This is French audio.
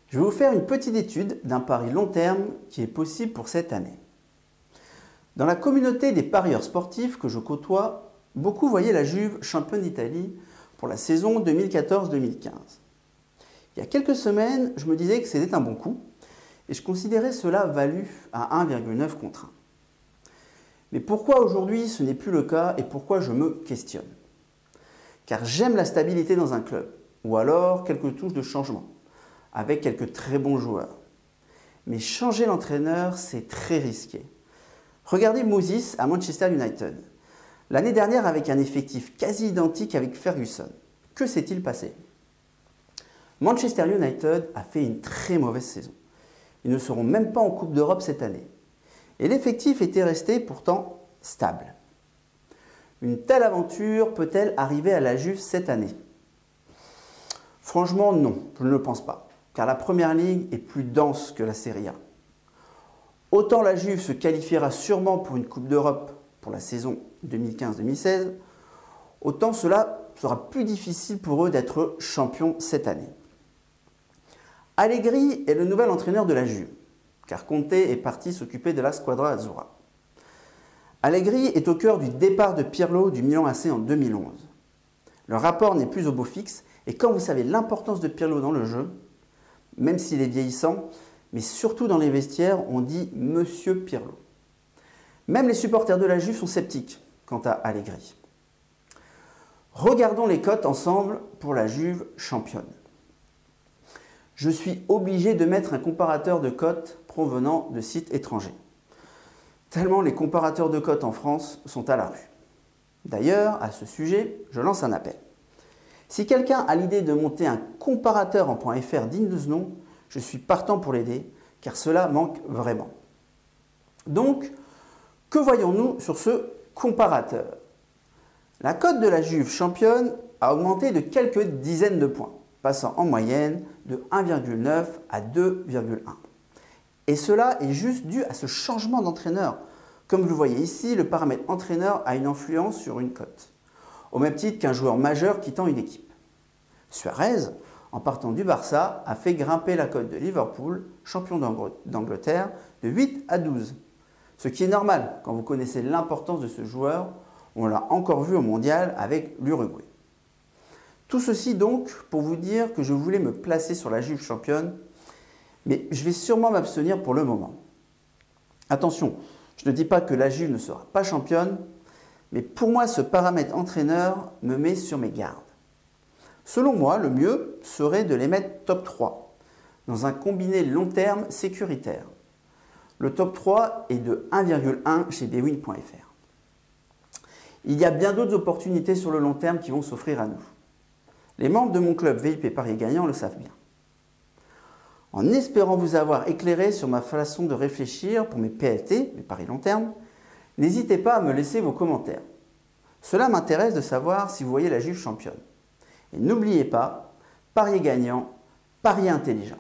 Je vais vous faire une petite étude d'un pari long terme qui est possible pour cette année. Dans la communauté des parieurs sportifs que je côtoie, beaucoup voyaient la Juve championne d'Italie pour la saison 2014-2015. Il y a quelques semaines, je me disais que c'était un bon coup et je considérais cela valu à 1,9 contre 1. Mais pourquoi aujourd'hui ce n'est plus le cas et pourquoi je me questionne? Car j'aime la stabilité dans un club, ou alors quelques touches de changement, avec quelques très bons joueurs. Mais changer l'entraîneur, c'est très risqué. Regardez Moses à Manchester United. L'année dernière, avec un effectif quasi identique avec Ferguson. Que s'est-il passé? Manchester United a fait une très mauvaise saison. Ils ne seront même pas en Coupe d'Europe cette année. Et l'effectif était resté pourtant stable. Une telle aventure peut-elle arriver à la Juve cette année? Franchement, non, je ne le pense pas, car la Première Ligue est plus dense que la Serie A. Autant la Juve se qualifiera sûrement pour une Coupe d'Europe pour la saison 2015-2016, autant cela sera plus difficile pour eux d'être champions cette année. Allegri est le nouvel entraîneur de la Juve, car Conte est parti s'occuper de la Squadra Azzurra. Allegri est au cœur du départ de Pirlo du Milan AC en 2011. Le rapport n'est plus au beau fixe, et quand vous savez l'importance de Pirlo dans le jeu, même s'il est vieillissant, mais surtout dans les vestiaires, on dit Monsieur Pirlo. Même les supporters de la Juve sont sceptiques quant à Allegri. Regardons les cotes ensemble pour la Juve championne. Je suis obligé de mettre un comparateur de cotes provenant de sites étrangers. Tellement les comparateurs de cotes en France sont à la rue. D'ailleurs, à ce sujet, je lance un appel. Si quelqu'un a l'idée de monter un comparateur en .fr digne de ce nom, je suis partant pour l'aider, car cela manque vraiment. Donc, que voyons-nous sur ce comparateur? La cote de la Juve championne a augmenté de quelques dizaines de points, passant en moyenne de 1,9 à 2,1. Et cela est juste dû à ce changement d'entraîneur. Comme vous le voyez ici, le paramètre entraîneur a une influence sur une cote, au même titre qu'un joueur majeur quittant une équipe. Suarez, en partant du Barça, a fait grimper la cote de Liverpool, champion d'Angleterre, de 8 à 12. Ce qui est normal quand vous connaissez l'importance de ce joueur, on l'a encore vu au mondial avec l'Uruguay. Tout ceci donc pour vous dire que je voulais me placer sur la Juve championne, mais je vais sûrement m'abstenir pour le moment. Attention, je ne dis pas que la Juve ne sera pas championne, mais pour moi ce paramètre entraîneur me met sur mes gardes. Selon moi, le mieux serait de les mettre top 3, dans un combiné long terme sécuritaire. Le top 3 est de 1,1 chez bwin.fr. Il y a bien d'autres opportunités sur le long terme qui vont s'offrir à nous. Les membres de mon club VIP Paris Gagnant le savent bien. En espérant vous avoir éclairé sur ma façon de réfléchir pour mes PLT, mes paris long terme, n'hésitez pas à me laisser vos commentaires. Cela m'intéresse de savoir si vous voyez la Juve championne. Et n'oubliez pas, parier gagnant, parier intelligent.